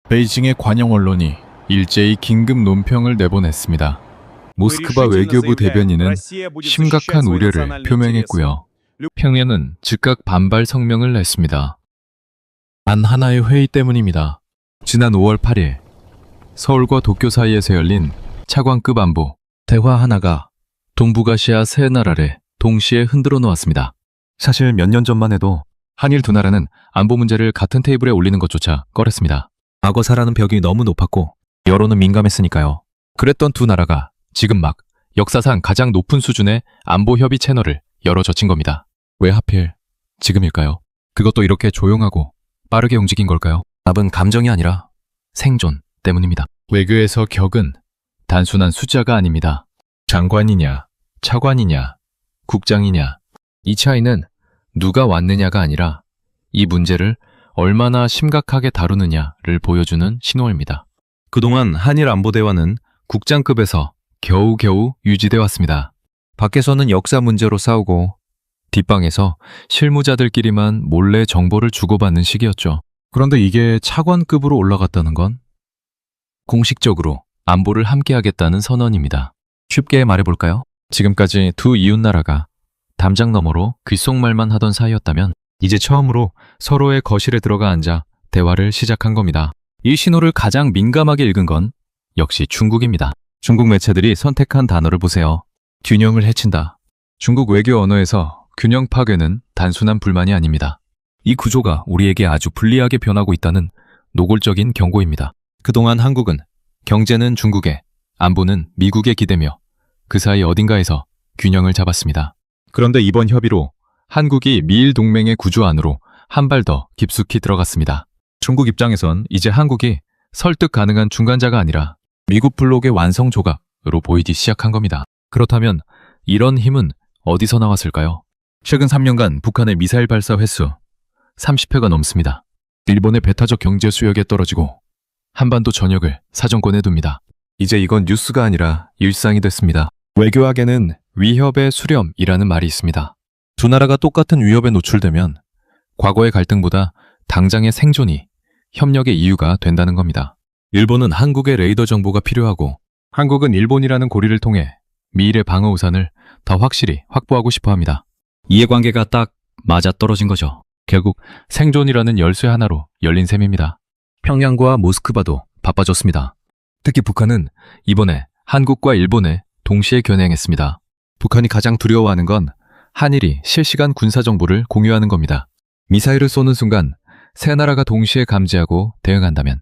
베이징의 관영 언론이 일제히 긴급 논평을 내보냈습니다. 모스크바 외교부 대변인은 심각한 우려를 표명했고요. 평양은 즉각 반발 성명을 냈습니다. 단 하나의 회의 때문입니다. 지난 5월 8일 서울과 도쿄 사이에서 열린 차관급 안보 대화 하나가 동북아시아 세 나라를 동시에 흔들어 놓았습니다. 사실 몇 년 전만 해도 한일 두 나라는 안보 문제를 같은 테이블에 올리는 것조차 꺼렸습니다. 과거사라는 벽이 너무 높았고 여론은 민감했으니까요. 그랬던 두 나라가 지금 막 역사상 가장 높은 수준의 안보 협의 채널을 열어젖힌 겁니다. 왜 하필 지금일까요? 그것도 이렇게 조용하고 빠르게 움직인 걸까요? 답은 감정이 아니라 생존 때문입니다. 외교에서 격은 단순한 숫자가 아닙니다. 장관이냐, 차관이냐, 국장이냐. 이 차이는 누가 왔느냐가 아니라 이 문제를 얼마나 심각하게 다루느냐를 보여주는 신호입니다. 그동안 한일 안보 대화는 국장급에서 겨우겨우 유지돼 왔습니다. 밖에서는 역사 문제로 싸우고 뒷방에서 실무자들끼리만 몰래 정보를 주고받는 시기였죠. 그런데 이게 차관급으로 올라갔다는 건 공식적으로 안보를 함께하겠다는 선언입니다. 쉽게 말해볼까요? 지금까지 두 이웃나라가 담장 너머로 귓속말만 하던 사이였다면 이제 처음으로 서로의 거실에 들어가 앉아 대화를 시작한 겁니다. 이 신호를 가장 민감하게 읽은 건 역시 중국입니다. 중국 매체들이 선택한 단어를 보세요. 균형을 해친다. 중국 외교 언어에서 균형 파괴는 단순한 불만이 아닙니다. 이 구조가 우리에게 아주 불리하게 변하고 있다는 노골적인 경고입니다. 그동안 한국은 경제는 중국에, 안보는 미국에 기대며 그 사이 어딘가에서 균형을 잡았습니다. 그런데 이번 협의로 한국이 미일 동맹의 구조 안으로 한 발 더 깊숙이 들어갔습니다. 중국 입장에선 이제 한국이 설득 가능한 중간자가 아니라 미국 블록의 완성 조각으로 보이기 시작한 겁니다. 그렇다면 이런 힘은 어디서 나왔을까요? 최근 3년간 북한의 미사일 발사 횟수 30회가 넘습니다. 일본의 배타적 경제 수역에 떨어지고 한반도 전역을 사정권에 둡니다. 이제 이건 뉴스가 아니라 일상이 됐습니다. 외교학에는 위협의 수렴이라는 말이 있습니다. 두 나라가 똑같은 위협에 노출되면 과거의 갈등보다 당장의 생존이 협력의 이유가 된다는 겁니다. 일본은 한국의 레이더 정보가 필요하고 한국은 일본이라는 고리를 통해 미일의 방어 우산을 더 확실히 확보하고 싶어 합니다. 이해관계가 딱 맞아떨어진 거죠. 결국 생존이라는 열쇠 하나로 열린 셈입니다. 평양과 모스크바도 바빠졌습니다. 특히 북한은 이번에 한국과 일본에 동시에 겨냥했습니다. 북한이 가장 두려워하는 건 한일이 실시간 군사정보를 공유하는 겁니다. 미사일을 쏘는 순간 세 나라가 동시에 감지하고 대응한다면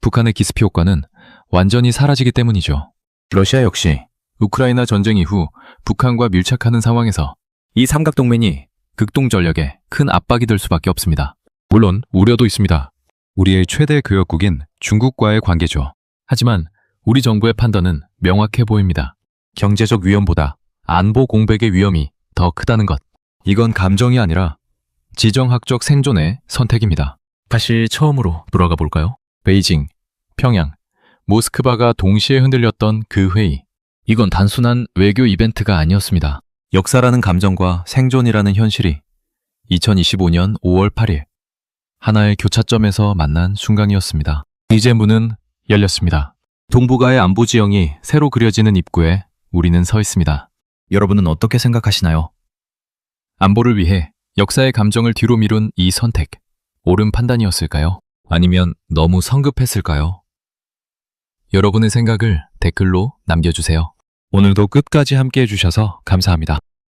북한의 기습 효과는 완전히 사라지기 때문이죠. 러시아 역시 우크라이나 전쟁 이후 북한과 밀착하는 상황에서 이 삼각동맹이 극동전력에 큰 압박이 될 수밖에 없습니다. 물론 우려도 있습니다. 우리의 최대 교역국인 중국과의 관계죠. 하지만 우리 정부의 판단은 명확해 보입니다. 경제적 위험보다 안보 공백의 위험이 더 크다는 것. 이건 감정이 아니라 지정학적 생존의 선택입니다. 다시 처음으로 돌아가 볼까요? 베이징, 평양, 모스크바가 동시에 흔들렸던 그 회의. 이건 단순한 외교 이벤트가 아니었습니다. 역사라는 감정과 생존이라는 현실이 2025년 5월 8일 하나의 교차점에서 만난 순간이었습니다. 이제 문은 열렸습니다. 동북아의 안보 지형이 새로 그려지는 입구에 우리는 서 있습니다. 여러분은 어떻게 생각하시나요? 안보를 위해 역사의 감정을 뒤로 미룬 이 선택, 옳은 판단이었을까요? 아니면 너무 성급했을까요? 여러분의 생각을 댓글로 남겨주세요. 오늘도 끝까지 함께 해주셔서 감사합니다.